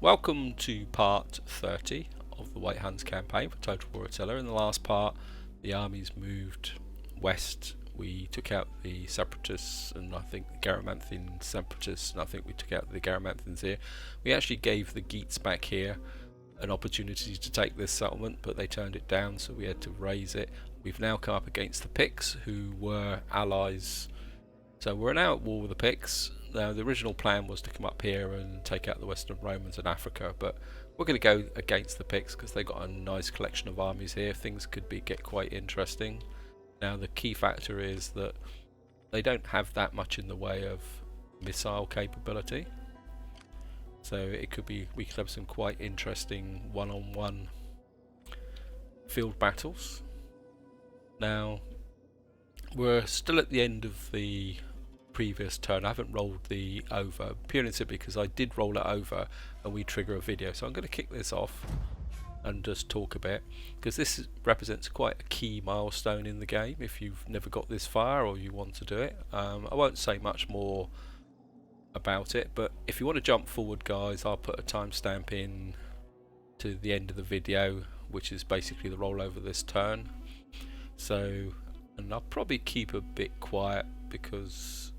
Welcome to part 30 of the White Huns campaign for Total War Attila. In the last part, the armies moved west. We took out the Separatists and I think the Garamanthian Separatists, and I think we took out the Garamanthians here. We actually gave the Geats back here an opportunity to take this settlement, but they turned it down, so we had to raise it. We've now come up against the Picts, who were allies. So we're now at war with the Picts. Now the original plan was to come up here and take out the Western Romans in Africa, but we're going to go against the Picts because they've got a nice collection of armies here. Things could get quite interesting. Now the key factor is that they don't have that much in the way of missile capability, so we could have some quite interesting one-on-one field battles. Now we're still at the end of the previous turn. I haven't rolled the over, purely and simply because I did roll it over and we trigger a video, so I'm going to kick this off and just talk a bit, because this represents quite a key milestone in the game if you've never got this far or you want to do it. I won't say much more about it, but if you want to jump forward, guys, I'll put a timestamp in to the end of the video, which is basically the rollover this turn. So, and I'll probably keep a bit quiet because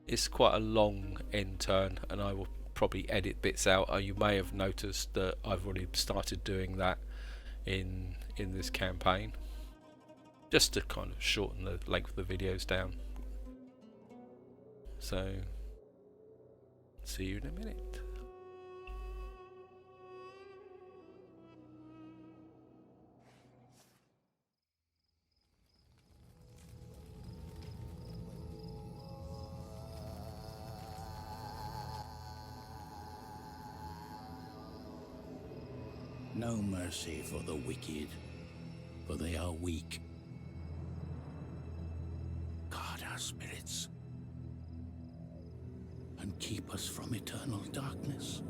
it's quite a long end turn, and I will probably edit bits out. You may have noticed that I've already started doing that in this campaign, just to kind of shorten the length of the videos down. So, see you in a minute. No mercy for the wicked, for they are weak. Guard our spirits, and keep us from eternal darkness.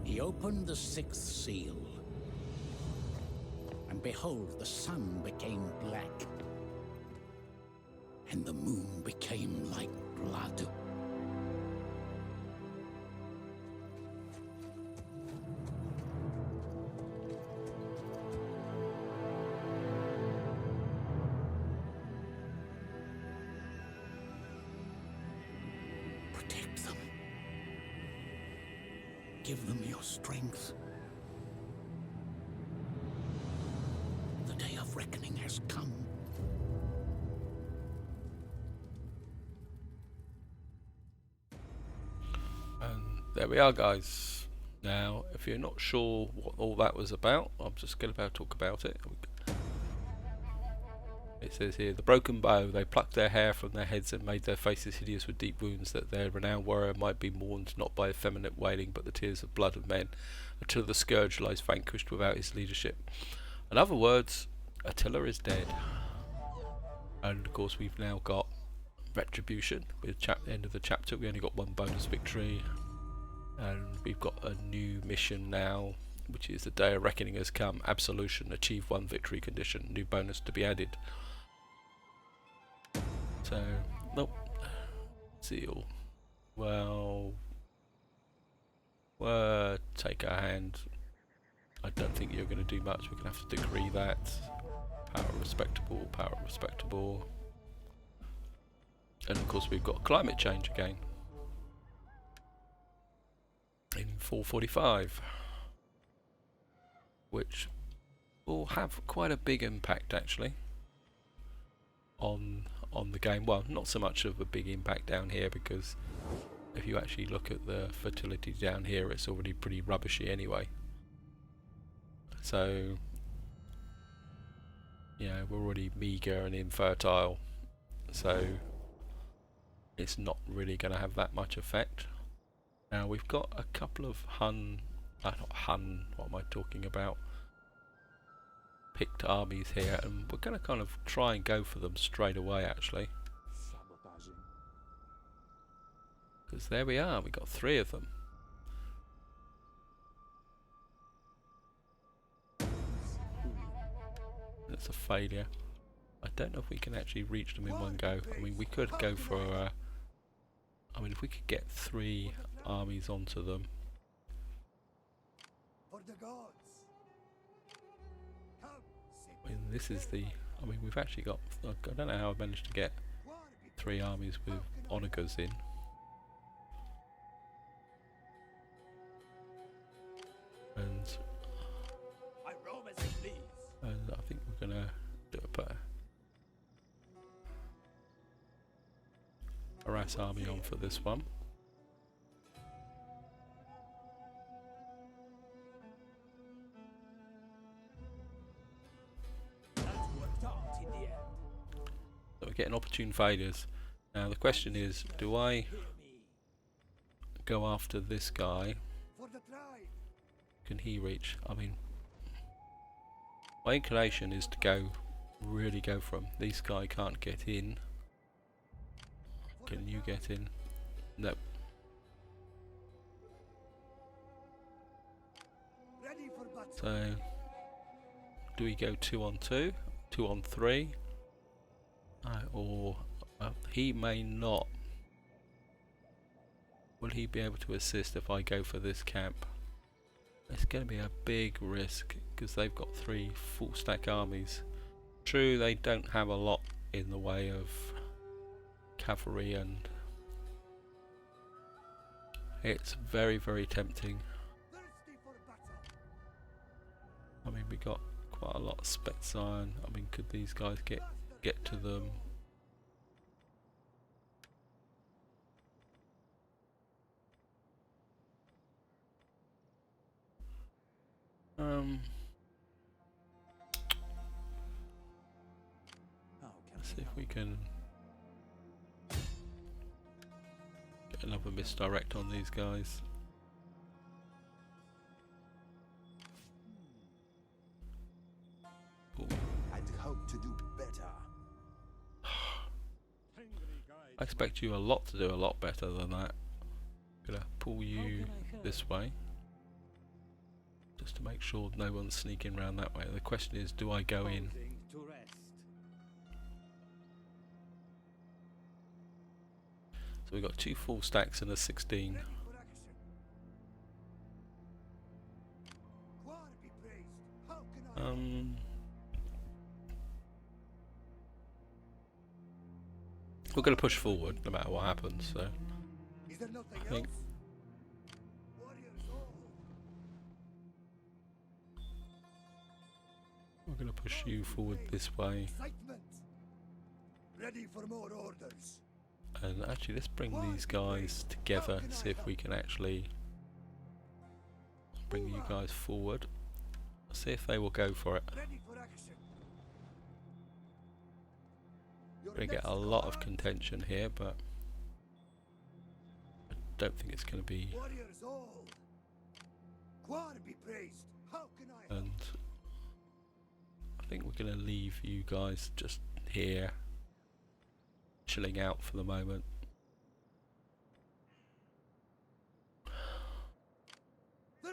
He opened the sixth seal, and behold, the sun became black, and the moon became like blood. Protect them. Give them your strength. The day of reckoning has come. And there we are, guys. Now, if you're not sure what all that was about, I'm just going to talk about it. It says here, the broken bow, they plucked their hair from their heads and made their faces hideous with deep wounds, that their renowned warrior might be mourned not by effeminate wailing but the tears of blood of men, until the scourge lies vanquished without his leadership. In other words, Attila is dead. And of course we've now got retribution. With the end of the chapter we only got one bonus victory, and we've got a new mission now, which is the day of reckoning has come. Absolution, achieve one victory condition, new bonus to be added. So, nope. Seal. Well, take our hand. I don't think you're going to do much. We're going to have to decree that. Power respectable, power respectable. And of course we've got climate change again. In 445. Which will have quite a big impact actually on the game. Well, not so much of a big impact down here, because if you actually look at the fertility down here, it's already pretty rubbishy anyway. So yeah, we're already meagre and infertile, so it's not really going to have that much effect. Now we've got a couple of what am I talking about? Picked armies here, and we're going to kind of try and go for them straight away actually. Because there we are, we got 3 of them. That's a failure. I don't know if we can actually reach them in one go. I mean, we could go for if we could get 3 armies onto them. For the gods. Come, I mean, this is the... I mean, we've actually got... I don't know how I managed to get 3 armies with onagers in. And I think we're gonna do a better harass army on for this one. So we're getting opportune failures. Now the question is, do I go after this guy? Can he reach? I mean, my inclination is to really go for him. This guy can't get in. Can you get in? No. So, do we go 2 on 2? 2 on 3? Or he may not. Will he be able to assist if I go for this camp? It's going to be a big risk because they've got 3 full stack armies. True, they don't have a lot in the way of cavalry, and it's very, very tempting. I mean, we got quite a lot of Spetsiron. I mean, could these guys get to them? Let's see if we can get another misdirect on these guys. Ooh. I'd hope to do better. I expect you to do a lot better than that. Gonna pull you this way, just to make sure no one's sneaking around that way. The question is, do I go in? So we've got 2 full stacks and a 16. We're going to push forward no matter what happens, so I think we're going to push you forward this way. Ready for more orders. And actually, let's bring these guys together, see if we can actually bring you guys forward. See if they will go for it. We're going to get a lot of contention here, but I don't think it's going to be. And I think we're going to leave you guys just here, chilling out for the moment.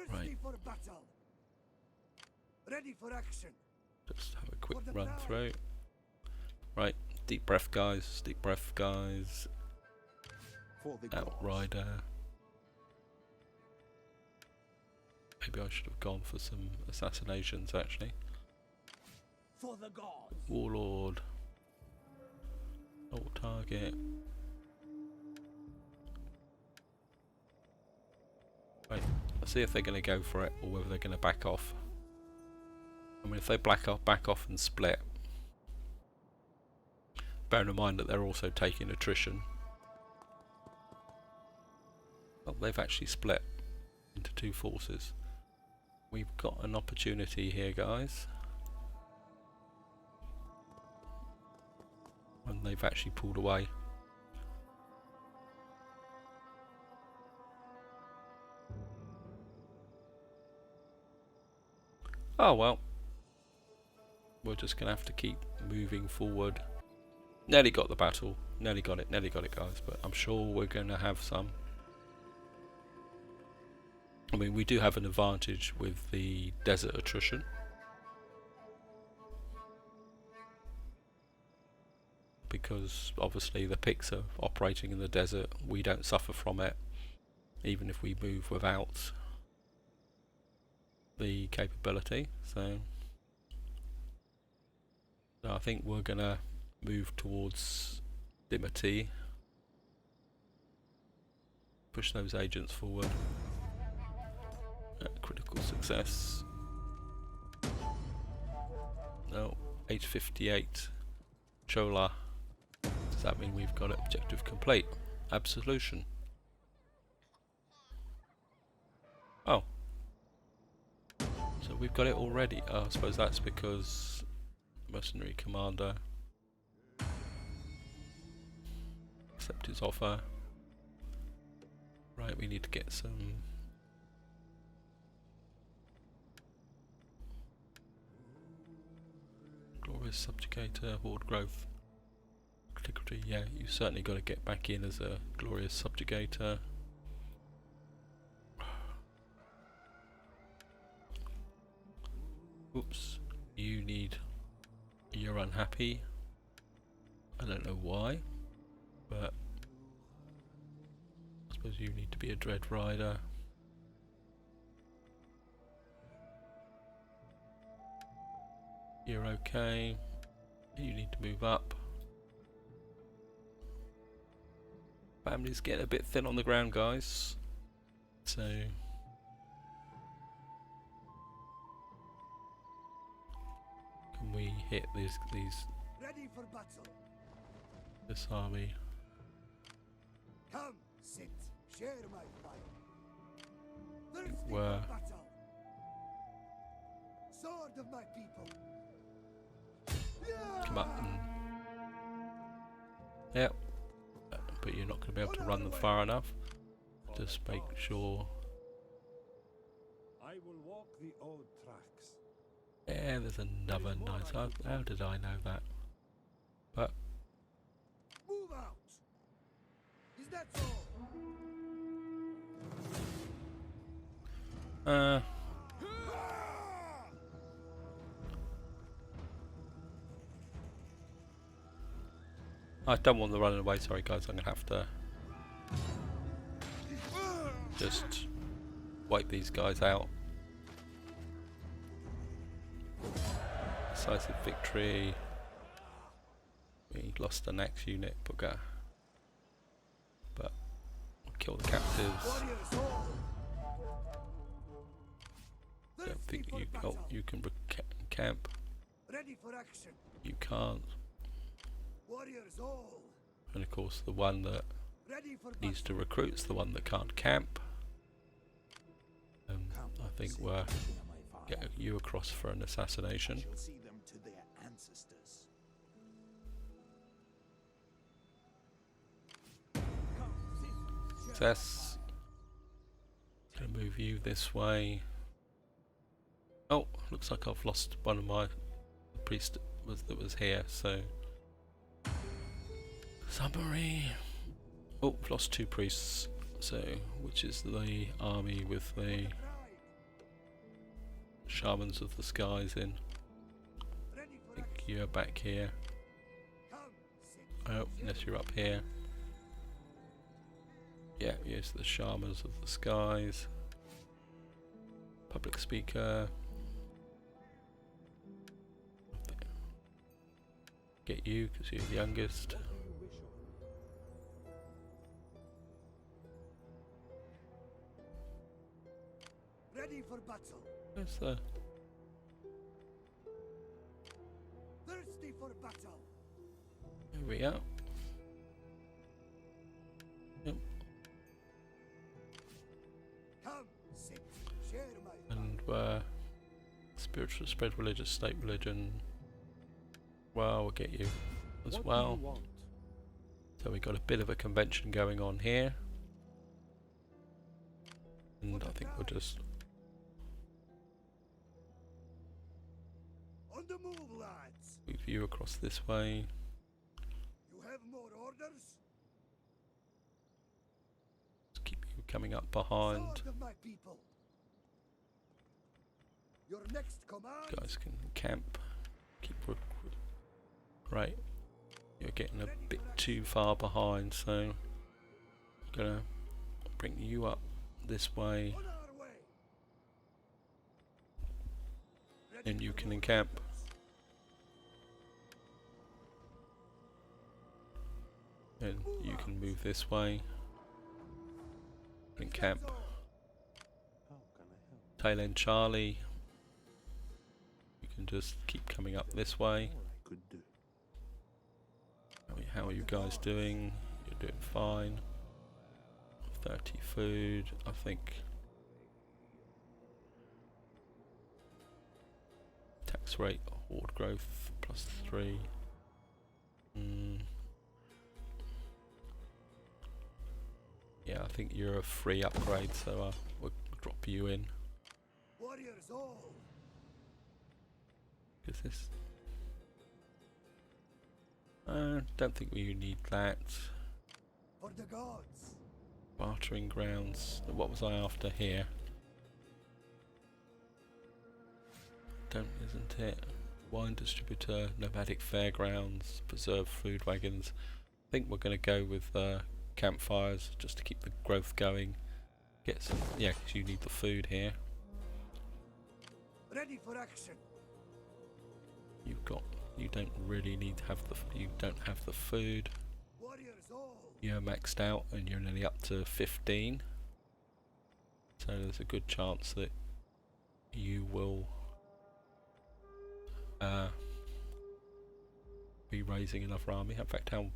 Right. Ready for action. Just have a quick run through. Right, deep breath guys, deep breath guys. Outrider. Maybe I should have gone for some assassinations actually. For the gods. Warlord. Alt target. Right, let's see if they're going to go for it or whether they're going to back off. I mean, if they back off and split, bearing in mind that they're also taking attrition. Well, they've actually split into 2 forces. We've got an opportunity here, guys. And they've actually pulled away. Oh well. We're just going to have to keep moving forward. Nearly got the battle. Nearly got it guys. But I'm sure we're going to have some. I mean, we do have an advantage with the desert attrition. because obviously the Picts are operating in the desert. We don't suffer from it, even if we move without the capability. So I think we're gonna move towards Dimity, push those agents forward. Critical success. No, 858. Chola. Does that mean we've got objective complete? Absolution. Oh. So we've got it already. Oh, I suppose that's because mercenary commander accept his offer. Right, we need to get some glorious subjugator, horde growth. Antiquity, yeah, you certainly got to get back in as a glorious subjugator. Oops, you're unhappy. I don't know why, but I suppose you need to be a Dread Rider. You're okay. You need to move up. Family's getting a bit thin on the ground, guys. So can we hit these Ready for battle. this army? Come, sit, share my fire. Thirsty Where? for battle. Sword of my people. Come up and yep. But you're not going to be able to run them far enough. Just make sure. I will walk the old tracks. Yeah, there's another nice. How did I know that? But Move out. Is that all? I don't want them running away. Sorry, guys. I'm gonna have to just wipe these guys out. Decisive victory. We lost the next unit, bugger. But we'll kill the captives. Warriors all. Don't Thirsty think for you battle. you can camp. Ready for action. You can't. Warriors all. And of course, the one that Ready for needs to battle. recruit's the one that can't camp. I think we're getting you across for an assassination. Shall see them to their ancestors. Come, sit, share Success. Gonna move you this way. Oh, looks like I've lost one of my priest that was here. So summary. Oh, I've lost two priests. So which is the army with the pride. shamans of the skies in? Ready I for think action. you're back here. Come, sit, Oh, share unless you're up here. Yeah, yes, the shamans of the skies. Public speaker. Get you because you're the youngest. Ready for battle. Where's the? Thirsty for battle. Here we are. Yep. Come, sit, share my And spiritual spread religious state religion. Well, we'll get you as What well. do you want? So we got a bit of a convention going on here. And I think we'll just On the move, lads. move you across this way. You have more orders? Just keep you coming up behind. Sword of my people. Your next command. Guys can camp. Keep right. you're getting a bit too far behind, so I'm gonna bring you up this way, On our way. and you can encamp. And you can move this way, encamp. Tail end Charlie, you can just keep coming up this way. How are you guys doing? You're doing fine. 30 food, I think. Tax rate, horde growth, +3. Yeah, I think you're a free upgrade, so we'll drop you in. Warriors all. Is this? Don't think we need that. For the gods. Bartering grounds. What was I after here? Isn't it? Wine distributor, nomadic fairgrounds, preserved food wagons. I think we're going to go with campfires just to keep the growth going. Get some, yeah, 'cause you need the food here. Ready for action. You don't really need to have you don't have the food. Warriors all. You're maxed out and you're nearly up to 15. So there's a good chance that you will be raising another army. In fact, how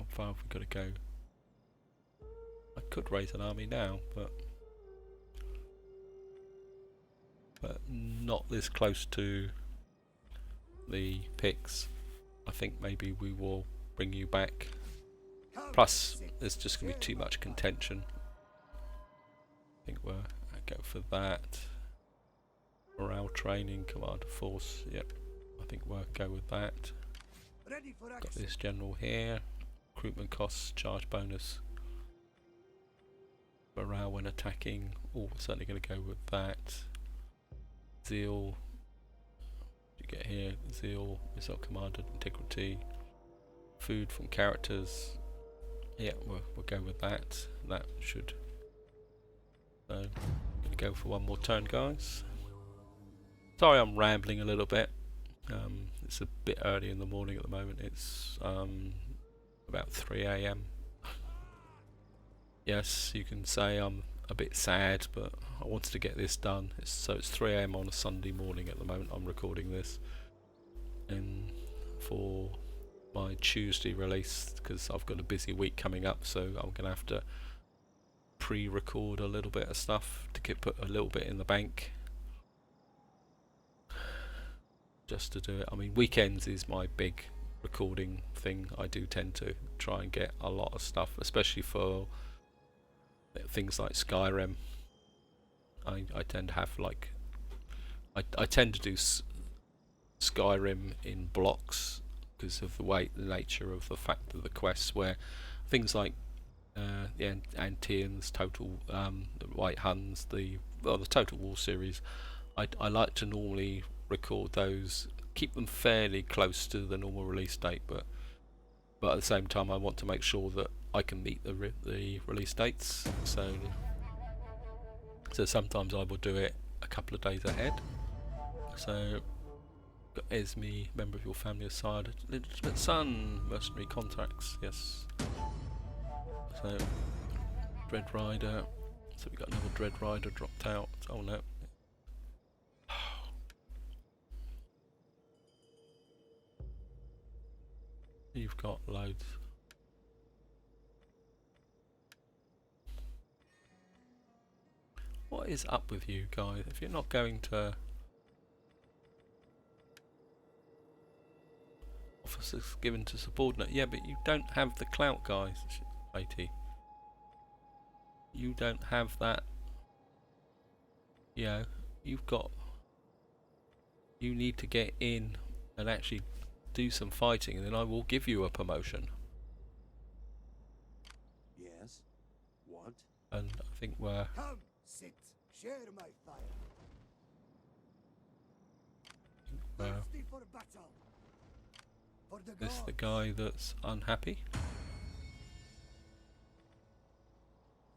far have we got to go? I could raise an army now, but not this close to the Picts. I think maybe we will bring you back. Come, Plus, sit, there's just going to be share too my much fire. contention. I think I'll go for that. Morale training, commander force. Yep, I think we'll go with that. Ready for Got action. this general here. Recruitment costs, charge bonus. Morale when attacking. Oh, we're certainly going to go with that. Zeal. You get here. Zeal, missile commander, integrity. Food from characters. Yeah, we'll go with that. That should. So, I'm going to go for one more turn, guys. Sorry, I'm rambling a little bit. It's a bit early in the morning at the moment. It's about 3 AM. Yes, you can say I'm a bit sad, but I wanted to get this done. So it's 3 AM on a Sunday morning at the moment. I'm recording this, and for my Tuesday release, because I've got a busy week coming up, so I'm gonna have to pre-record a little bit of stuff to put a little bit in the bank, just to do it. I mean, weekends is my big recording thing. I do tend to try and get a lot of stuff, especially for things like Skyrim. I tend to have like I tend to do Skyrim in blocks because of the nature of the fact of the quests, where things like the Antians, the White Huns, the Total War series, I like to normally record those, keep them fairly close to the normal release date, but at the same time I want to make sure that I can meet the release dates. So sometimes I will do it a couple of days ahead. So got Esme, member of your family aside, legitimate son, mercenary contracts, yes. So Dread Rider, so we got another Dread Rider dropped out. Oh no. You've got loads. What is up with you guys? If you're not going to officers given to subordinate, yeah, but you don't have the clout, guys. AT, you don't have that. Yeah, you need to get in and actually do some fighting, and then I will give you a promotion. Yes? What? And I think we're Come, sit, share my fire. Thirsty for battle. For the This the gods. guy that's unhappy?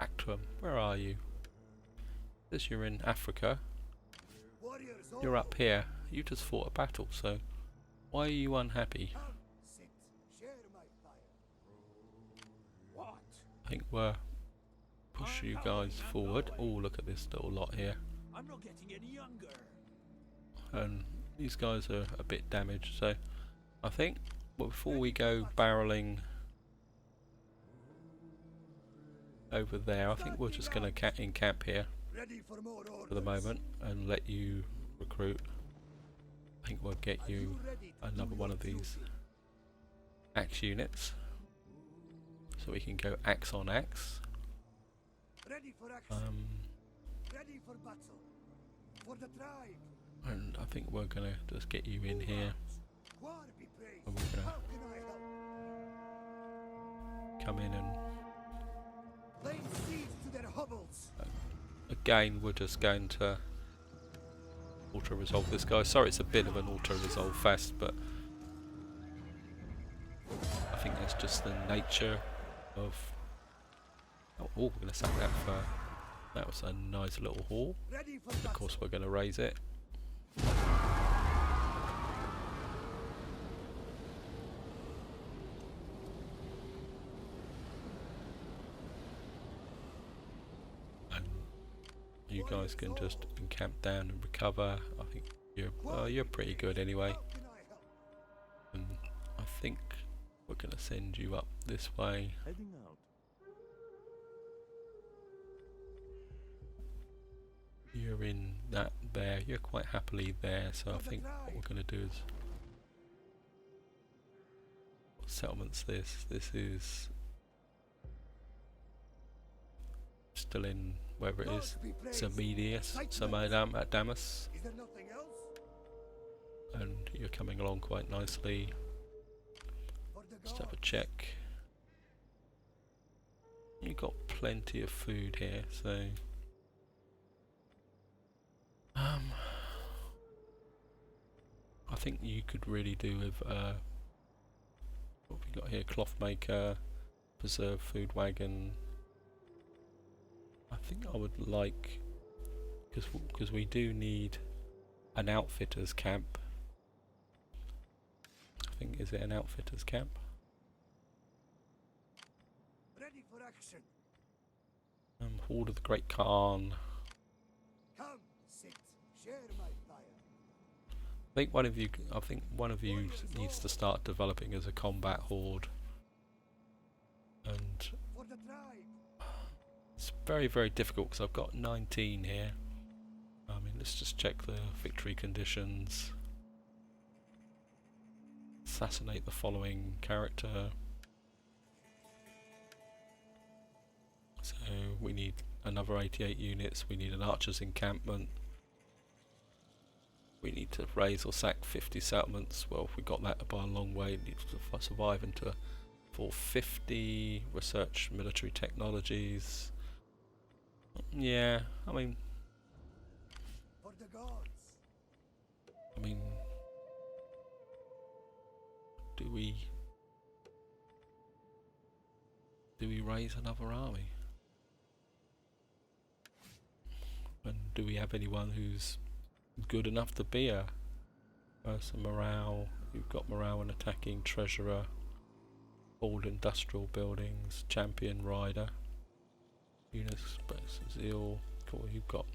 Actum, where are you? Says you're in Africa. Warriors You're all. up here. You just fought a battle, so why are you unhappy? Come, sit, share my fire. What? I think we're push you guys forward. Oh, look at this little lot here. I'm not getting any younger. And these guys are a bit damaged, so I think before we go barreling over there, I think we're just going to encamp here Ready for more orders. for the moment and let you recruit. I think we'll get Are you ready to another do one your of these duty? axe units, so we can go axe on axe. Ready for action. Ready for battle. For the tribe. And I think we're gonna just get you in here, War be praised. and we're gonna How can I help? come in and Lay siege to their hovels. again we're just going to auto resolve this guy. Sorry, it's a bit of an auto resolve fest, but I think that's just the nature of. Oh, we're gonna sack that for. That was a nice little haul. Ready for Of battle. course, we're gonna raise it. And you guys can just encamp down and recover. I think you're pretty good anyway. How can I help? And I think we're gonna send you up this way. Heading out. You're in that there. You're quite happily there. So I think what we're gonna do is. What settlement's this? This is still in wherever it is. Gods be praised. Samedius, at Damas, Is there nothing else? and you're coming along quite nicely. For the Just have a gods. check. You've got plenty of food here, so I think you could really do with what we got here: cloth maker, preserved food wagon. I think I would like, because we do need an outfitters camp. I think, is it an outfitters camp? Ready for action. Horde of the Great Khan. Come, sit, share my fire. I think one of you needs to start developing as a combat horde, and For the tribe. it's very, very difficult because I've got 19 here. I mean, let's just check the victory conditions. Assassinate the following character. So we need another 88 units. We need an archer's encampment. We need to raise or sack 50 settlements. Well, we got that by a long way. Need to survive into 450. Research military technologies. Yeah, I mean, For the gods. do we raise another army? And do we have anyone who's good enough to be a some morale? You've got morale and attacking, treasurer, old industrial buildings, champion rider, Eunice, zeal. Cool, you've got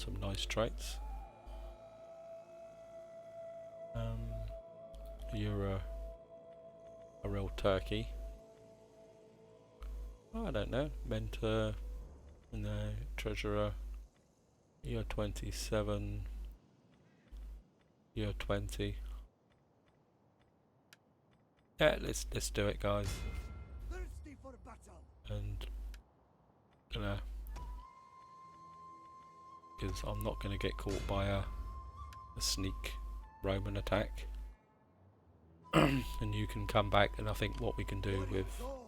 some nice traits. You're a real turkey. Oh, I don't know. Mentor, no, treasurer. You're 27. You're 20. Yeah, let's do it, guys. Thirsty for battle. And because I'm not gonna get caught by a sneak Roman attack. And you can come back, and I think what we can do with Warriors all.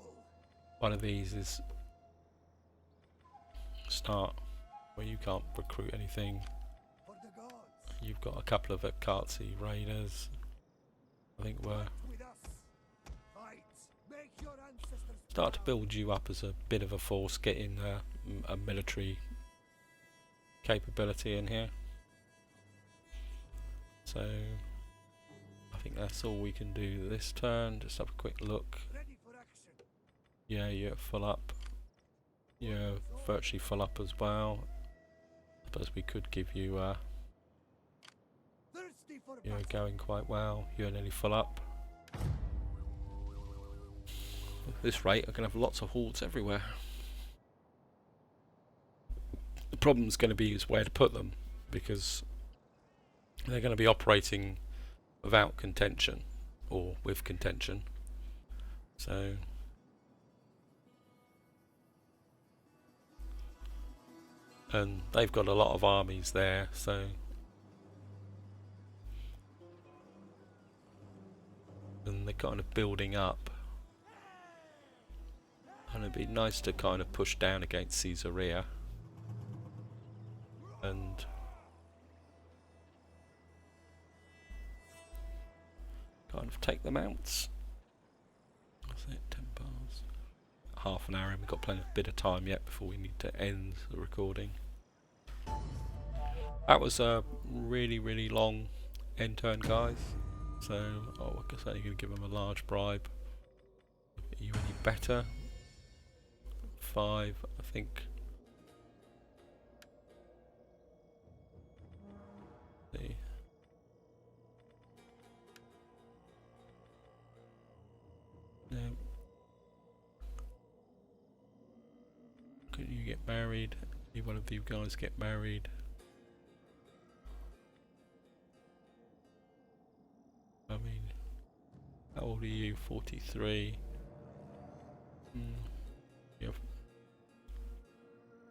one of these is start where you can't recruit anything. For the gods. You've got a couple of Akatsi raiders. I think we're with us. Fight. Make your ancestors start to build you up as a bit of a force, getting a military capability in here. So I think that's all we can do this turn. Just have a quick look. ready for action. Yeah, you're full up. You're virtually full up as well. I suppose we could give you Thirsty for you're battle. going quite well. You're nearly full up. At this rate, I can have lots of hordes everywhere. The problem's going to be is where to put them, because they're going to be operating without contention, or with contention. So and they've got a lot of armies there, so and they're kind of building up. And it'd be nice to kind of push down against Caesarea and kind of take them out. What's it, 10 bars? Half an hour and we've got plenty of bit of time yet before we need to end the recording. That was a really, really long end turn, guys. So, I guess I'm going to give them a large bribe. Are you any better? 5, I think. See. No. Could you get married? Any one of you guys get married? I mean, how old are you? 43. Yeah.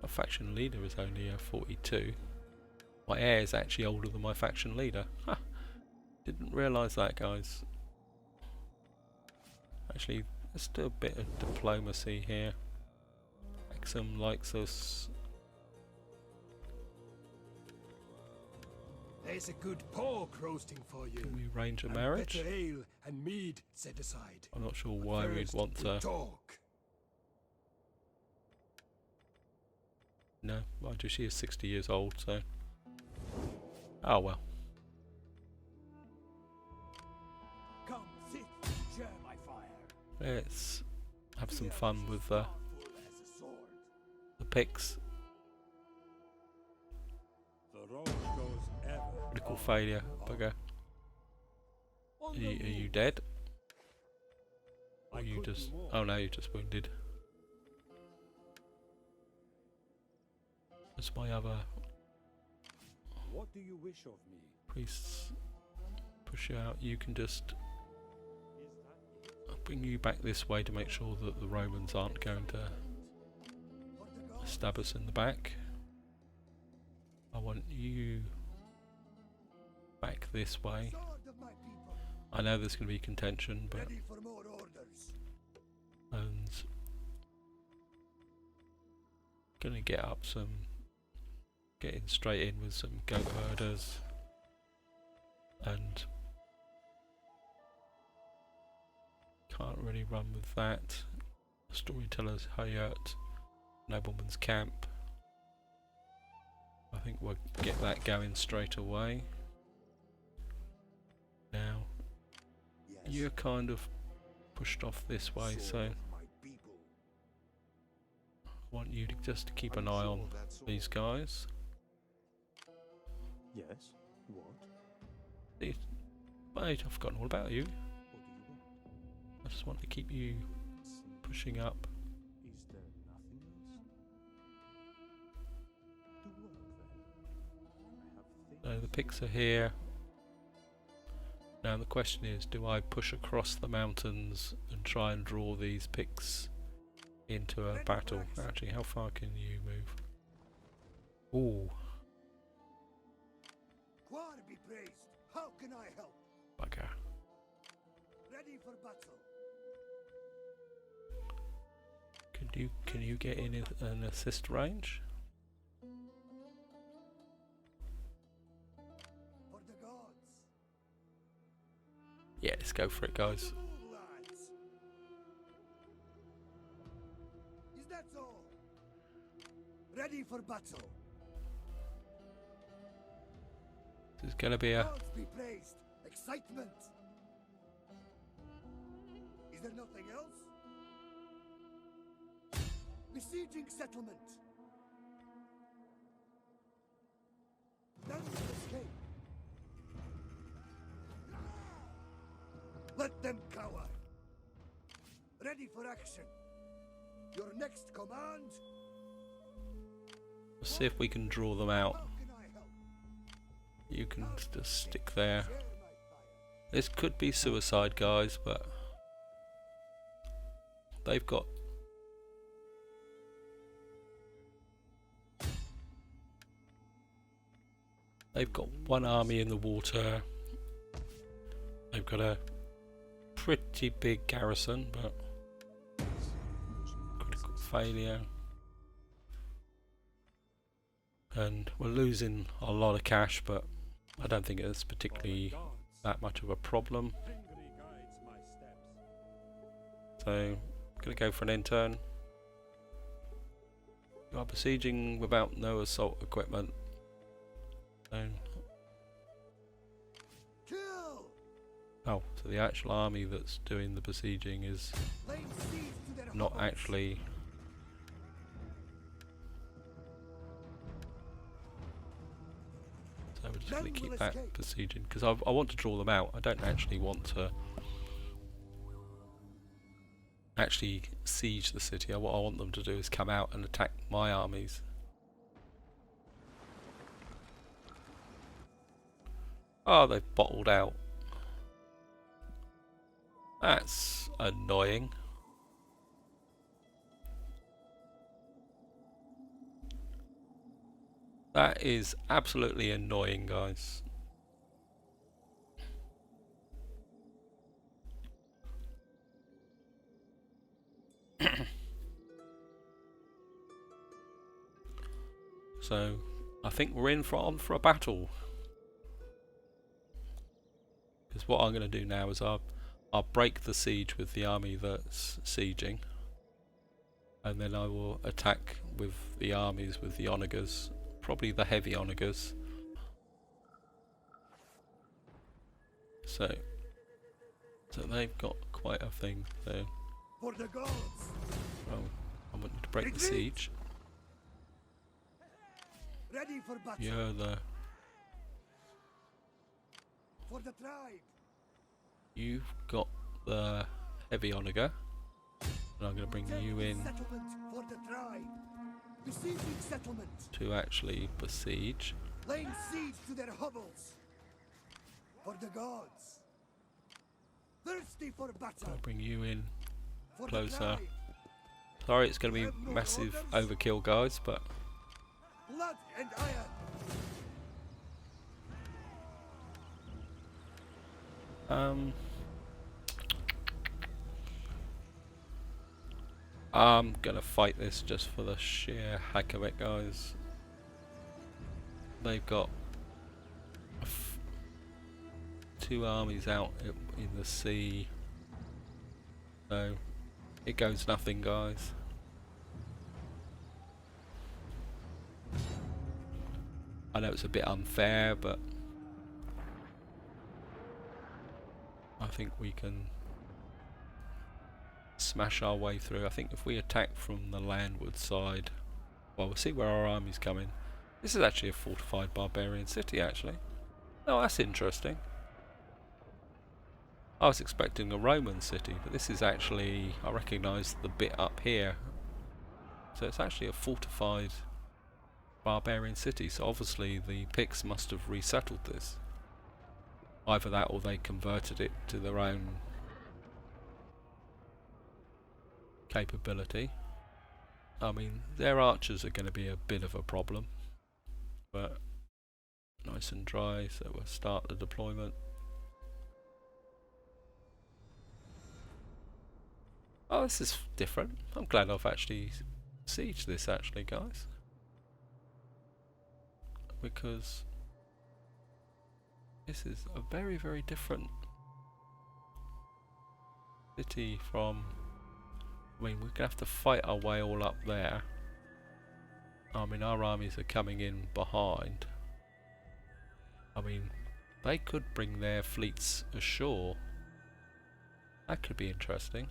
My faction leader is only 42. My heir is actually older than my faction leader. Huh. Didn't realise that, guys. Actually, let's do a bit of diplomacy here. Exum likes us. There's a good pork roasting for you. Can we arrange a And marriage? better ale and mead set aside. I'm not sure But why we'd first, want we to. talk. No, mind you, she is 60 years old, so. Oh well. Come, sit and share my fire. Let's have some fun with Powerful as a sword. the picks. The road goes ever. Critical failure, bugger. Are you dead? Or you just... Oh no, you're just wounded. That's my other What do you wish of me? priests. Push you out. You can just... Is that it? I'll bring you back this way to make sure that the Romans aren't going to For the gods. stab us in the back. I want you back this way. Sword of my people. I know there's going to be contention, but Ready for more orders. and gonna get up some, getting straight in with some goat herders, and can't really run with that. Storyteller's Hayat, nobleman's camp. I think we'll get that going straight away. Now Yes. you're kind of pushed off this way, Sword so of my people. I want you to just keep an eye on these guys. Yes. What? Wait, I've forgotten all about you. What do you want? I just want to keep you pushing up. Is there nothing else? Do work then. I have things. So the picks are here. Now the question is, do I push across the mountains and try and draw these picks into a battle? Actually, how far can you move? Ooh, Quar be praised. How can I help? bugger. Ready for battle. Can you get in an assist range? For the gods. Yes. Let's go for it, guys. Move, lads. Is that all? Ready for battle. This is going to be a... Gods be praised. Excitement. Is there nothing else? Besieging settlement. None will escape. Let them cower. Ready for action. Your next command. Let's see if we can draw them out. How can I help? You can just stick there. Share my fire. This could be suicide, guys, but they've got... They've got one army in the water. They've got a pretty big garrison, but critical failure. And we're losing a lot of cash, but I don't think it's particularly that much of a problem. So, I'm going to go for an intern. You are besieging without no assault equipment. So, Kill. oh, so the actual army that's doing the besieging is Laying siege to their not hovels. actually... So we're just going None to keep will that escape. besieging, because I want to draw them out. I don't actually want to actually siege the city. What I want them to do is come out and attack my armies. Oh, they've bottled out. That's annoying. That is absolutely annoying, guys. So, I think we're on for a battle. Because what I'm going to do now is I'll break the siege with the army that's sieging, and then I will attack with the armies with the onagers, probably the heavy onagers. So they've got quite a thing there. For the gods. Well, I want you to break the Retreat! siege. Ready for battle. You're the... For the tribe. You've got the heavy onager, and I'm going to bring you in Settlement for the tribe. Besieging settlement. to actually besiege. Laying siege to their hovels. For the gods. Thirsty for battle. I'll bring you in For the closer. tribe. Sorry, it's going to be massive overkill, guys, but Blood and iron. I'm gonna fight this just for the sheer heck of it, guys. They've got two armies out in the sea, so it goes nothing, guys. I know it's a bit unfair, but I think we can smash our way through. I think if we attack from the landward side, well, we'll see where our army's coming. This is actually a fortified barbarian city, actually. Oh, that's interesting. I was expecting a Roman city, but this is actually, I recognise the bit up here. So it's actually a fortified barbarian city, so obviously the Picts must have resettled this. Either that or they converted it to their own capability. I mean, their archers are going to be a bit of a problem, but nice and dry, so we'll start the deployment. Oh, this is different. I'm glad I've actually sieged this, actually, guys, because this is a very, very different city from... I mean, we're going to have to fight our way all up there. I mean, our armies are coming in behind. I mean, they could bring their fleets ashore. That could be interesting.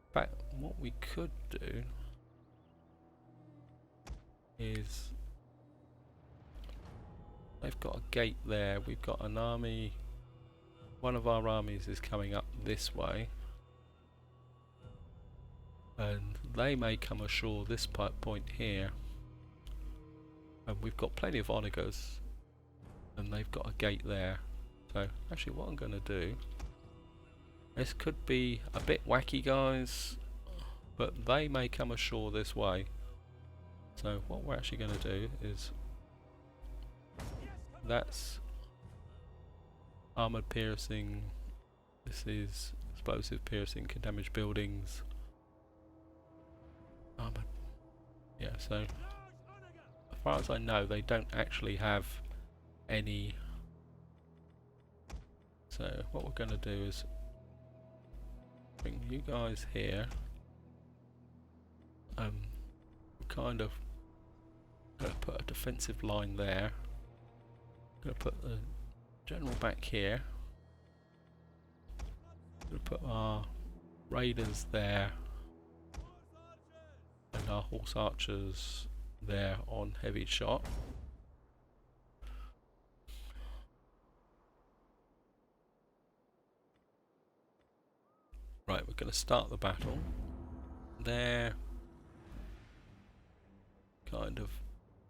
In fact, what we could do is... They've got a gate there. We've got an army. One of our armies is coming up this way. And they may come ashore this point here. And we've got plenty of onagers. And they've got a gate there. So, actually what I'm going to do... This could be a bit wacky, guys. But they may come ashore this way. So, what we're actually going to do is... That's armored piercing. This is explosive piercing, can damage buildings. Armored. Yeah, so as far as I know, they don't actually have any. So what we're going to do is bring you guys here. We're kind of going to put a defensive line there. Going to put the general back here. Going to put our raiders there, and our horse archers there on heavy shot. Right, we're going to start the battle. Their kind of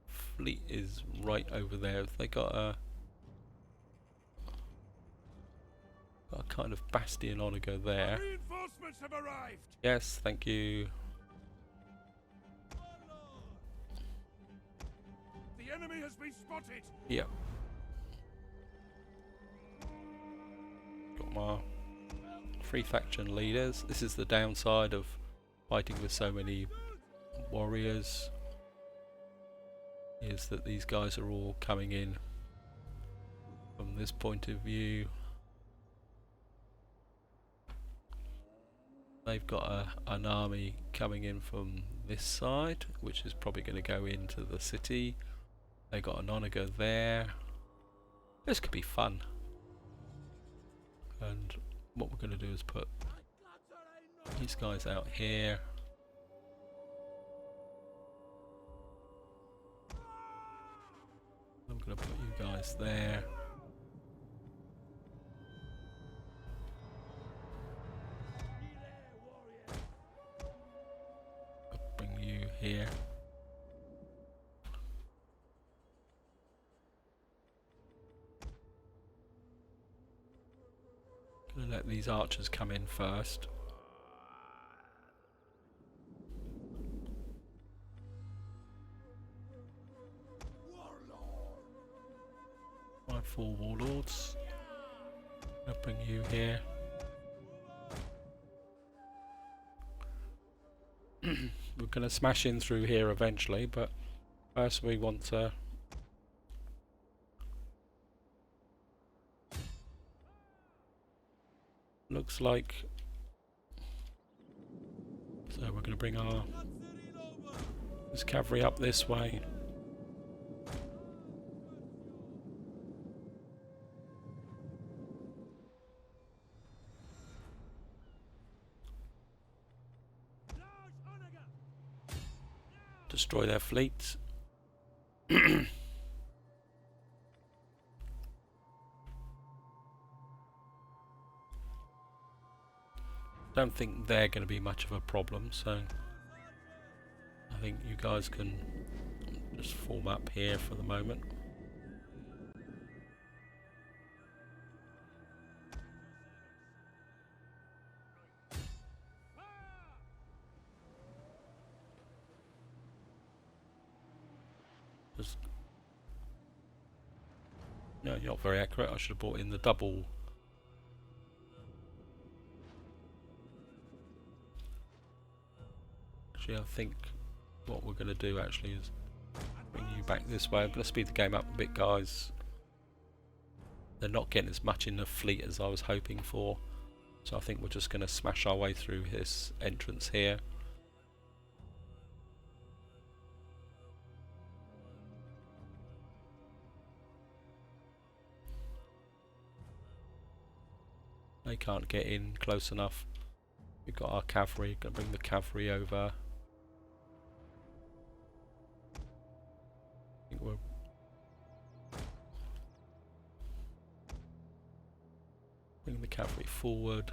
fleet is right over there. They got a kind of bastion onager there. Reinforcements have arrived. Yes, thank you. The enemy has been spotted. Yep. Got my 3 faction leaders. This is the downside of fighting with so many warriors, is that these guys are all coming in from this point of view. They've got an army coming in from this side, which is probably going to go into the city. They got an onager there. This could be fun. And what we're going to do is put these guys out here. I'm going to put you guys there. I'll bring you here. Going to let these archers come in first. My 4 warlords. I'll bring you here. We're going to smash in through here eventually, but first we want to looks like, so we're going to bring our this cavalry up this way. Destroy their fleets. Don't think they're going to be much of a problem, so I think you guys can just form up here for the moment. Just no, you're not very accurate. I should have brought in the double. Actually, I think what we're going to do actually is bring you back this way. I'm going to speed the game up a bit, guys. They're not getting as much in the fleet as I was hoping for. So I think we're just going to smash our way through this entrance here. They can't get in close enough. We've got our cavalry, going to bring the cavalry over. I think we're bring the cavalry forward.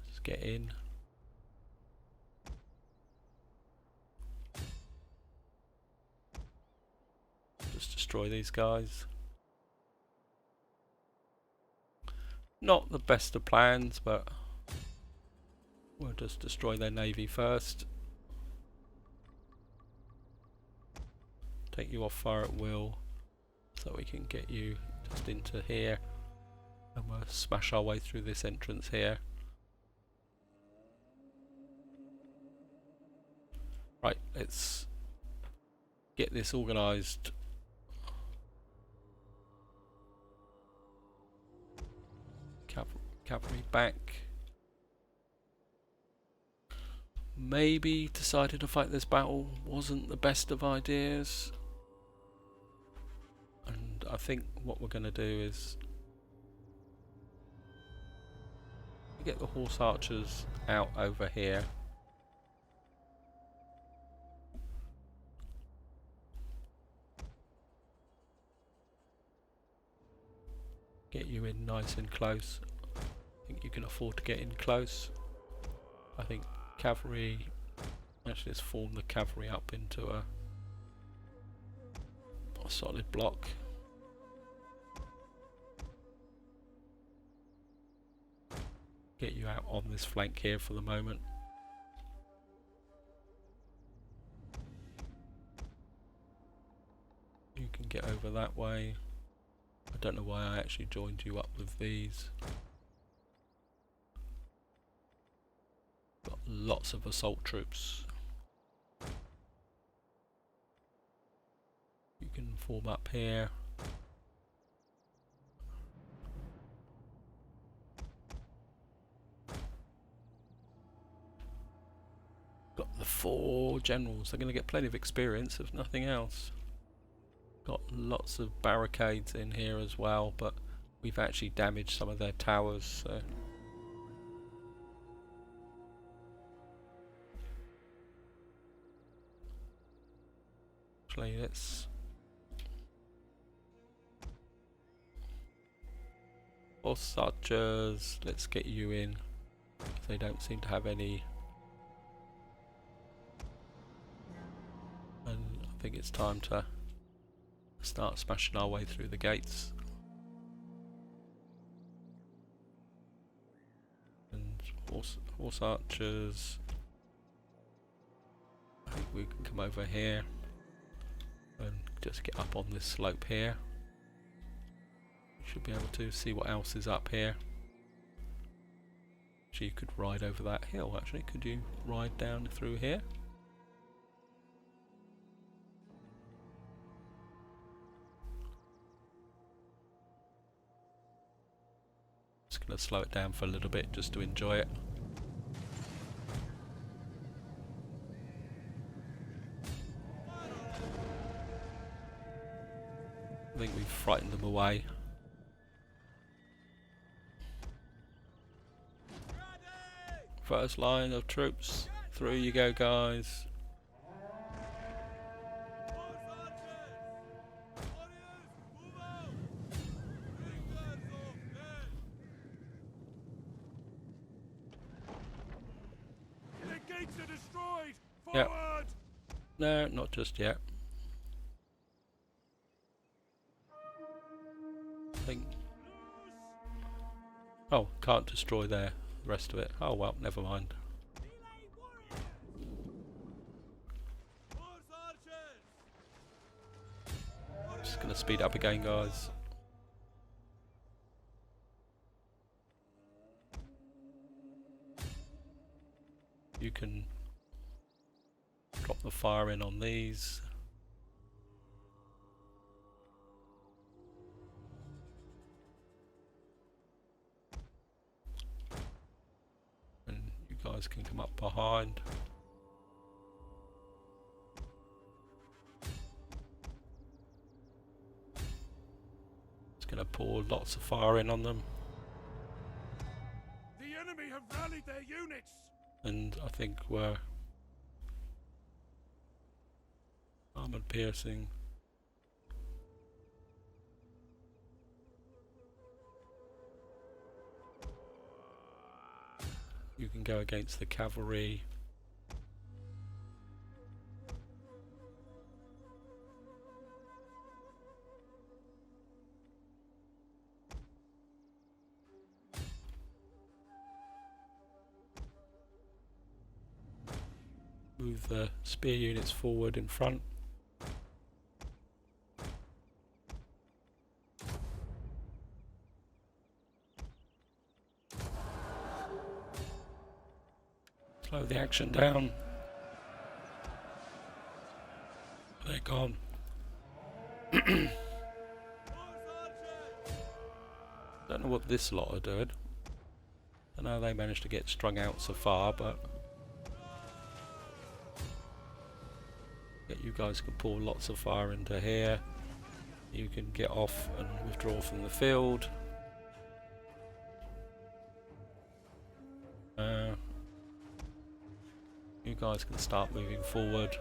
Let's get in. Just destroy these guys. Not the best of plans, but we'll just destroy their navy first. Take you off fire at will, so we can get you just into here, and we'll smash our way through this entrance here. Right, let's get this organised. Cavalry back. Maybe decided to fight this battle wasn't the best of ideas. And I think what we're going to do is get the horse archers out over here. Get you in nice and close. I think you can afford to get in close. I think cavalry, actually let's form the cavalry up into a solid block. Get you out on this flank here for the moment. You can get over that way. I don't know why I actually joined you up with these. Got lots of assault troops. You can form up here. Got the 4 generals. They're going to get plenty of experience if nothing else. Got lots of barricades in here as well, but we've actually damaged some of their towers, so actually let's horse archers, let's get you in. They don't seem to have any, and I think it's time to start smashing our way through the gates. And horse archers, I think we can come over here and just get up on this slope here. You should be able to see what else is up here. So you could ride over that hill actually. Could you ride down through here? Just going to slow it down for a little bit just to enjoy it. I think we've frightened them away. First line of troops, through you go guys. Yep. No, not just yet. I think. Oh, can't destroy the rest of it. Oh well, never mind. Just gonna speed up again, guys. You can drop the fire in on these. And you guys can come up behind. It's going to pour lots of fire in on them. The enemy have rallied their units. And I think we're armored piercing. You can go against the cavalry. Move the spear units forward in front. Slow the action down. They're gone. Don't know what this lot are doing. I know they managed to get strung out so far, but you guys can pour lots of fire into here. You can get off and withdraw from the field. You guys can start moving forward.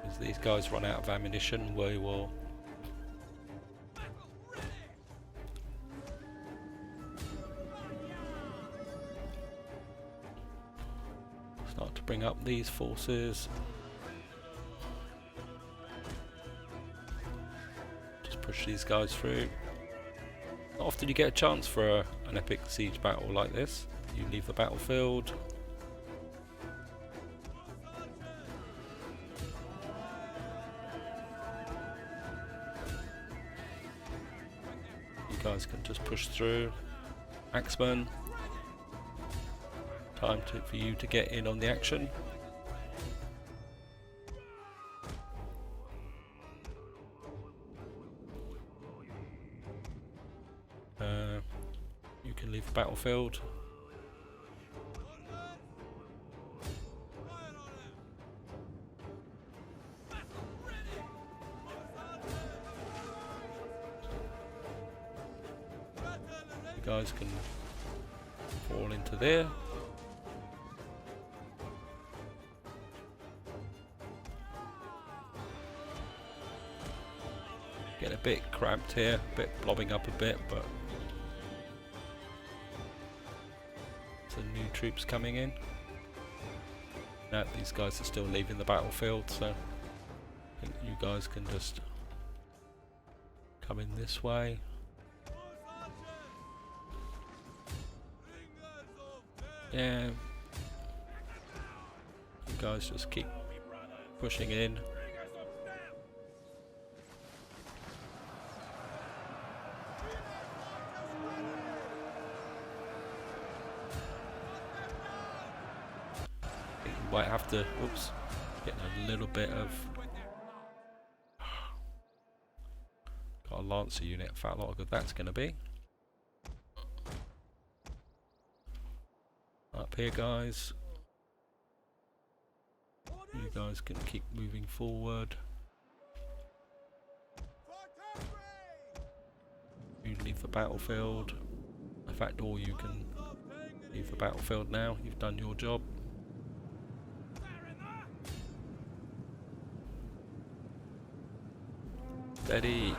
As these guys run out of ammunition, we will start to bring up these forces. Just push these guys through. Not often you get a chance for an epic siege battle like this. You leave the battlefield. You guys can just push through. Axeman. Time for you to get in on the action. You can leave the battlefield. You guys can fall into there. Getting a bit cramped here, a bit blobbing up a bit, but some new troops coming in. No, these guys are still leaving the battlefield, so I think you guys can just come in this way. Yeah, you guys just keep pushing in. Might have to, oops, getting a little bit of, got a Lancer unit, in fact a lot of good that's going to be. Up here guys, you guys can keep moving forward. You leave the battlefield, in fact all you can leave the battlefield now, you've done your job. Steady.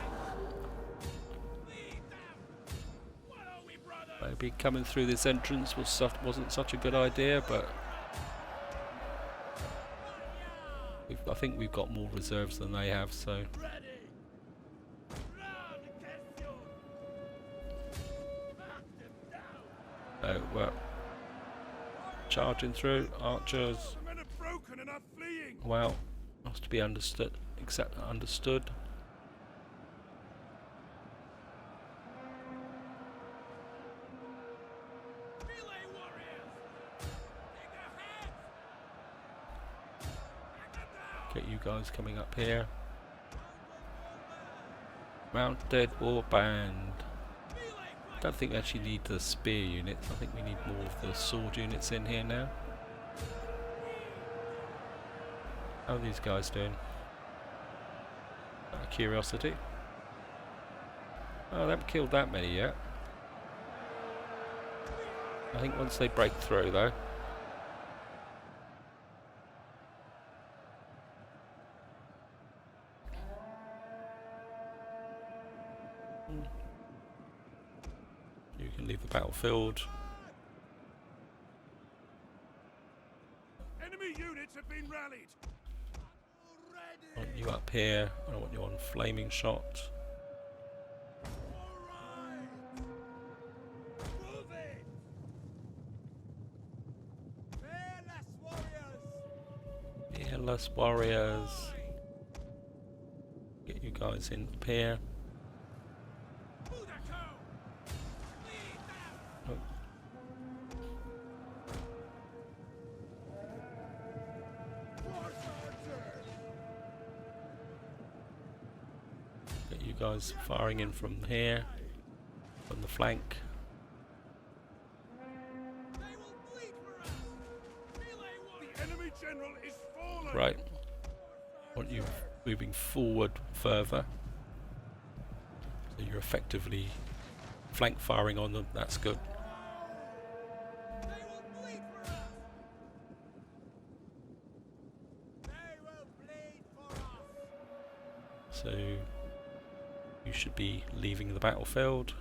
Maybe coming through this entrance wasn't such a good idea, but we've I think we've got more reserves than they have, so we're charging through. Archers. Men are broken and are fleeing. Well, has to be understood. Understood. Get you guys coming up here. Mounted war band. I don't think we actually need the spear units. I think we need more of the sword units in here now. How are these guys doing? Out of curiosity. Oh, they haven't killed that many yet. I think once they break through though. You can leave the battlefield. Enemy units have been rallied. I want you up here. I want you on flaming shot. Fearless warriors. Get you guys in up here. Oh. Get you guys firing in from here, from the flank. The enemy general is fallen. Right. I want you moving forward further. So you're effectively flank firing on them. That's good. So you should be leaving the battlefield.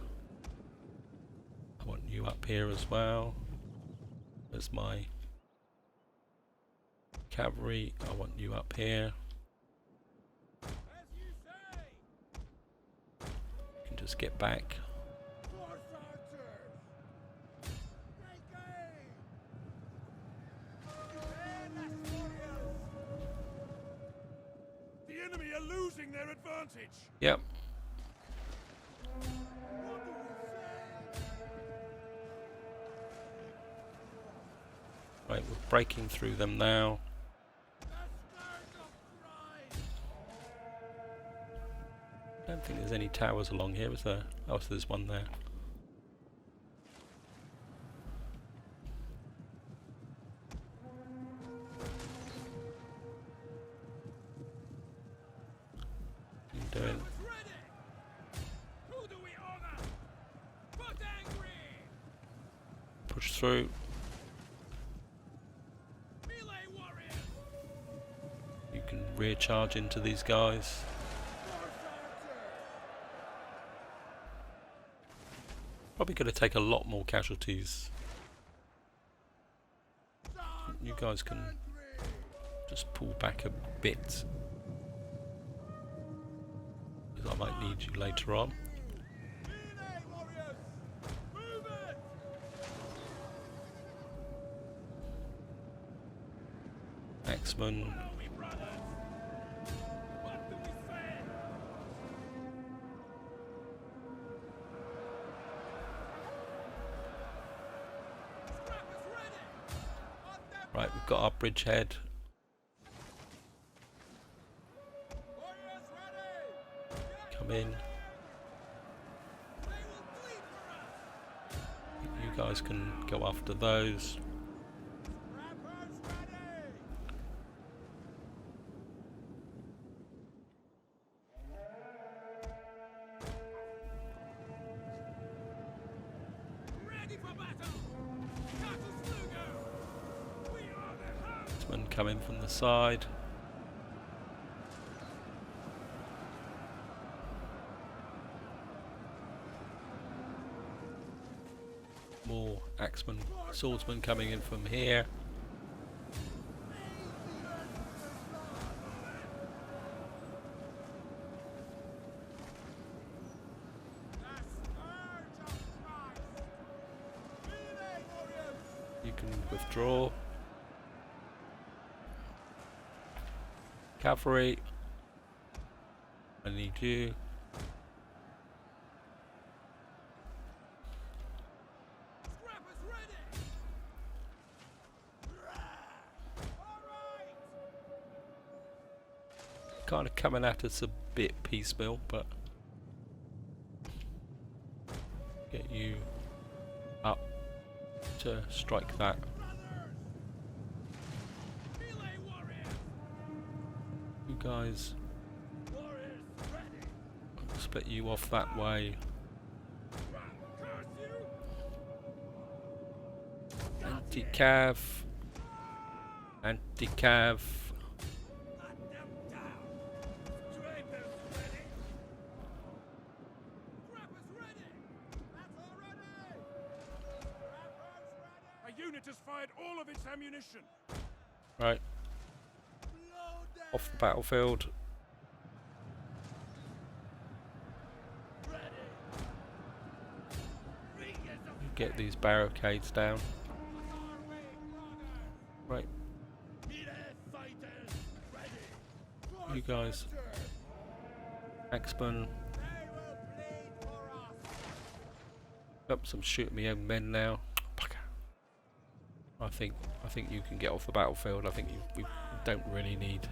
I want you up here as well. There's my cavalry. I want you up here. You can just get back. The enemy are losing their advantage. Yep. Right, we're breaking through them now. I don't think there's any towers along here, is there? Oh, so there's one there. What are you doing? Push through. You can rear charge into these guys. Probably going to take a lot more casualties. You guys can just pull back a bit, because I might need you later on. Axeman. Right, we've got our bridgehead. Come in. You guys can go after those. Coming from the side. More axemen, swordsmen coming in from here. withdraw. Cavalry, I need you. Kind of coming at us a bit piecemeal, but get you up to strike that. You guys, split you off that way. Anti-cav, anti-cav. Has fired all of its ammunition. Right. Off the battlefield. Get these barricades down. Right. You guys. Axeman. Oh, some shooting me own men now. I think you can get off the battlefield. I think you don't really need.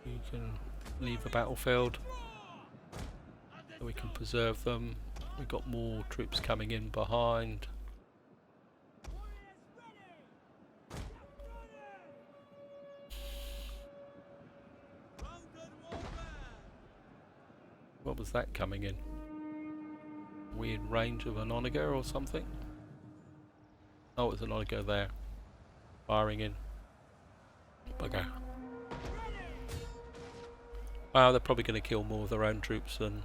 You can leave the battlefield so we can preserve them. We've got more troops coming in behind. What was that coming in? Weird range of an onager or something? Oh, it's an onager there. Firing in. Bugger. Wow, they're probably going to kill more of their own troops than...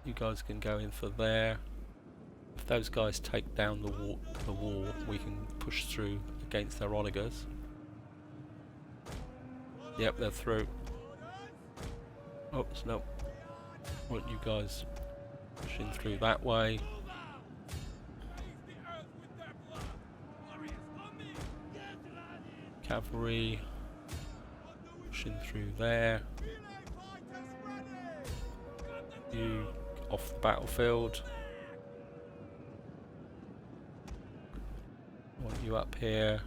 You guys can go in for there. If those guys take down the wall, we can push through against their onagers. Yep, they're through. Oops, no. I want you guys pushing through that way. Cavalry pushing through there. You off the battlefield. I want you up here.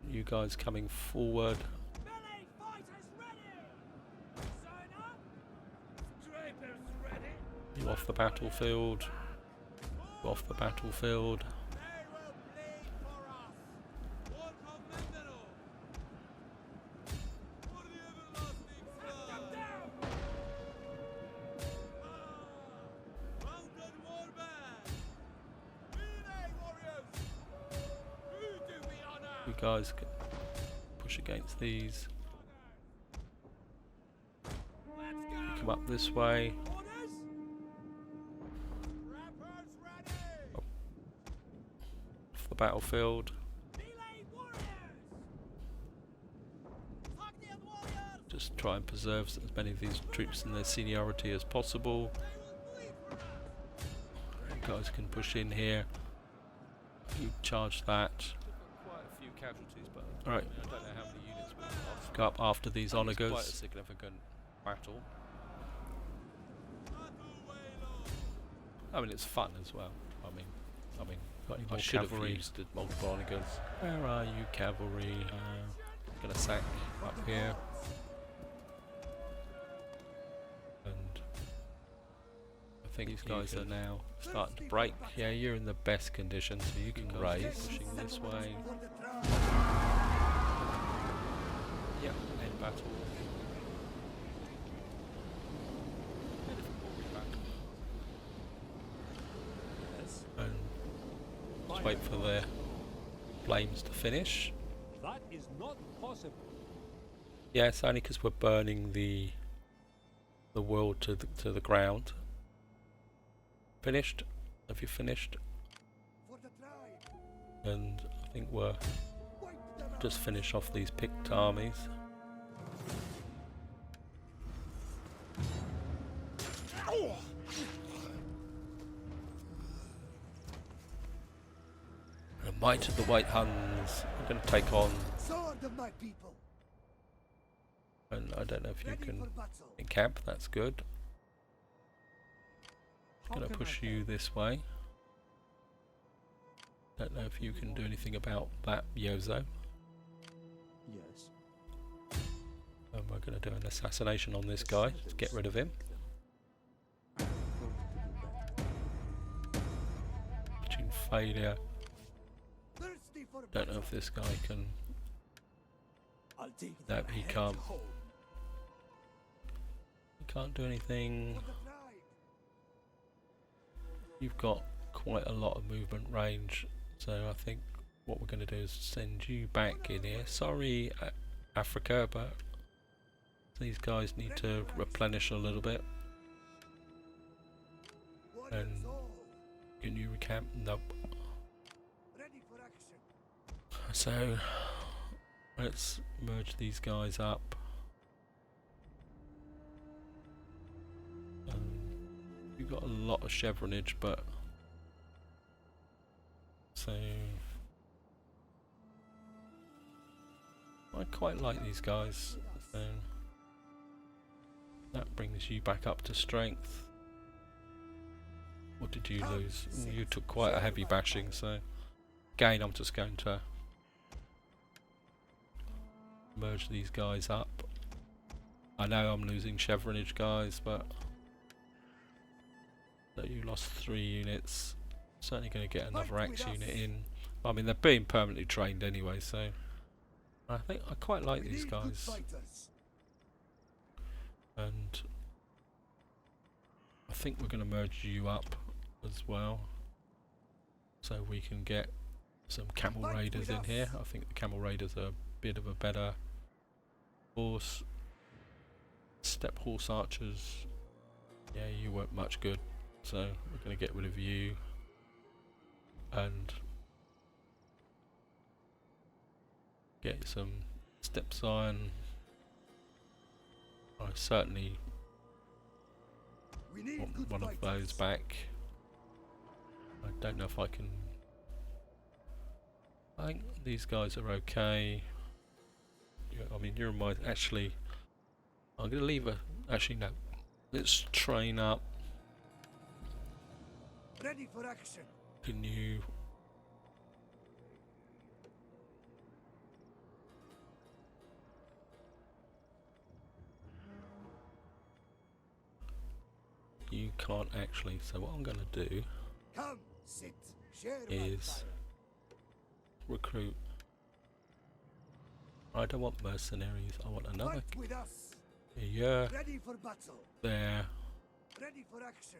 You guys coming forward. You off the battlefield. You off the battlefield. You guys can push against these. You come up this way. Off the battlefield. Just try and preserve as many of these troops in their seniority as possible. You guys can push in here. You charge that. Casualties, but Alright. I don't know how many units we lost. Go up after these It's quite a onagers. significant battle. I mean, it's fun as well. I mean, got any I more should have cavalry? used the multiple onagers. Where are you, cavalry? Gonna sack up here. And I think these guys are now starting to break. Yeah, you're in the best condition, so you can raise. Pushing this way. Yep, end battle. And just wait for the flames to finish. That is not possible. Yeah, it's only because we're burning the the world to the ground. Finished? Have you finished? For the tribe. And I think we're Wipe them out. just finish off these picked armies. The might of the White Huns. I'm going to take on, Sword of my people. and I don't know if you Ready can for battle. encamp. That's good. How Going to can I push help? you this way. Don't know if you can do anything about that, Yozo. Yes. And we're going to do an assassination on this guy to get rid of him. I'm going to do that. Watching failure. Thirsty for Don't know battle. if this guy can. I'll take No, them he head can't. home. He can't do anything. For the tribe. You've got quite a lot of movement range, so I think what we're going to do is send you back in here. Sorry, Africa, but these guys need to replenish a little bit. Warriors And all. can you recamp? Nope. Ready for action. So let's merge these guys up. You've got a lot of chevronage, but so I quite like these guys. So that brings you back up to strength. What did you lose? You took quite a heavy bashing, so again I'm just going to merge these guys up. I know I'm losing chevronage, guys, but so you lost 3 units. Certainly going to get another axe unit in. I mean, they're being permanently trained anyway, so I think I quite like We these need good guys. fighters. And I think we're going to merge you up as well, so we can get some camel Fight raiders with in here. us. I think the camel raiders are a bit of a better horse. Step horse archers, yeah, you weren't much good, so we're going to get rid of you and get some steps iron. I certainly We need want good one of fighters. those back. I don't know if I can. I think these guys are okay. Yeah, I mean, you're my. Actually, I'm going to leave a. Actually, no. Let's train up. Ready for action. Can you. You can't actually. So, what I'm going to do Come, sit, share my is fire. recruit. I don't want mercenaries. I want another. Fight with us. Yeah, Ready for battle. there. Ready for action.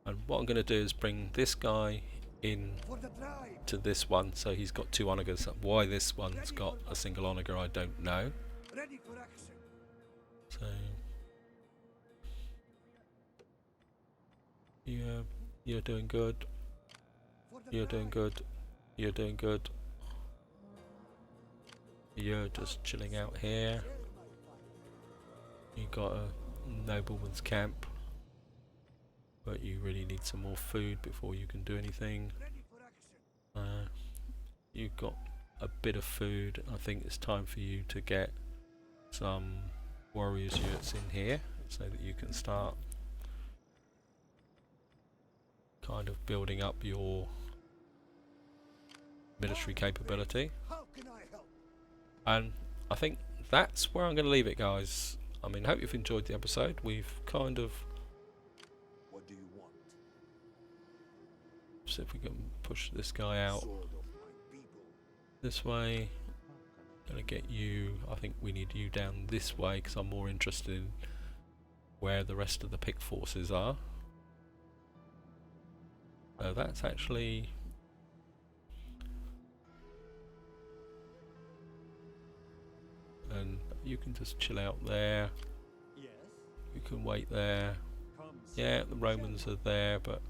And what I'm going to do is bring this guy in For the tribe. to this one, so he's got 2 onagers. Why this one's got a single onager, I don't know. Ready for action. So you're doing good. For the You're doing tribe. good. You're doing good. You're just chilling out here. Share my fire. You got a nobleman's camp, but you really need some more food before you can do anything. Ready for action. You've got a bit of food. I think it's time for you to get some warriors units in here so that you can start kind of building up your military capability. How can I help? And I think that's where I'm going to leave it, guys. I mean, hope you've enjoyed the episode. We've kind of What do you want? see if we can push this guy out Sword of my people. this way. How can Gonna get you. I think we need you down this way because I'm more interested in where the rest of the pick forces are. So that's actually. And you can just chill out there. Yes. You can wait there. Come, Yeah, the Romans are there, but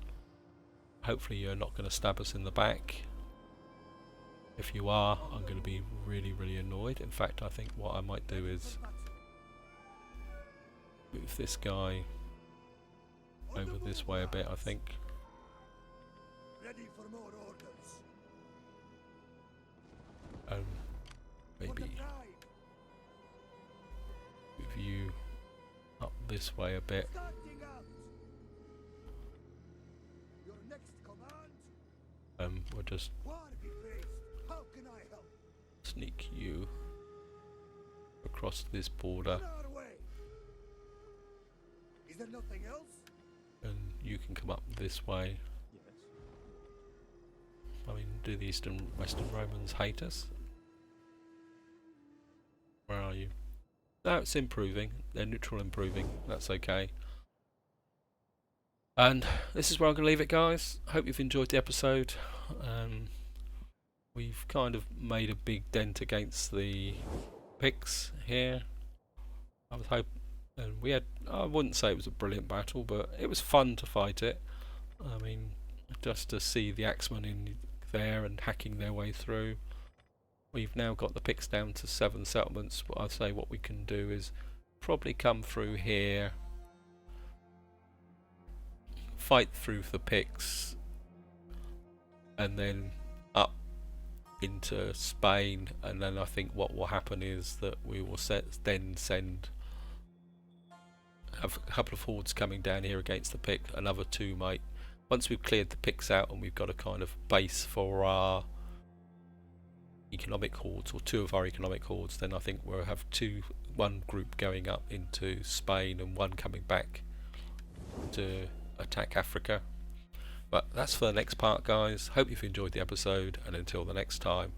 hopefully you're not going to stab us in the back. If you are, I'm going to be really, really annoyed. In fact, I think what I might do is move this guy over this way a bit, I think. Ready for more orders. And For the maybe tribe. move you up this way a bit. Starting out. Your next command. We'll just War be praised. How can I help? sneak you across this border, On our way. Is there nothing else? and you can come up this way. Yes. I mean, do the Western Romans hate us? Where are you? No, it's improving. They're neutral improving. That's okay. And this is where I'm going to leave it, guys. Hope you've enjoyed the episode. We've kind of made a big dent against the Picts here. I was hoping, and we had, I wouldn't say it was a brilliant battle, but it was fun to fight it. I mean, just to see the Axemen in there and hacking their way through. We've now got the Picts down to 7 settlements. But I'd say what we can do is probably come through here, fight through the Picts, and then up into Spain. And then I think what will happen is that we will then send a couple of hordes coming down here against the Pict, another 2 might. Once we've cleared the Picts out and we've got a kind of base for our economic hordes, or 2 of our economic hordes, then I think we'll have one group going up into Spain and 1 coming back to attack Africa. But that's for the next part, guys. Hope you've enjoyed the episode, and until the next time.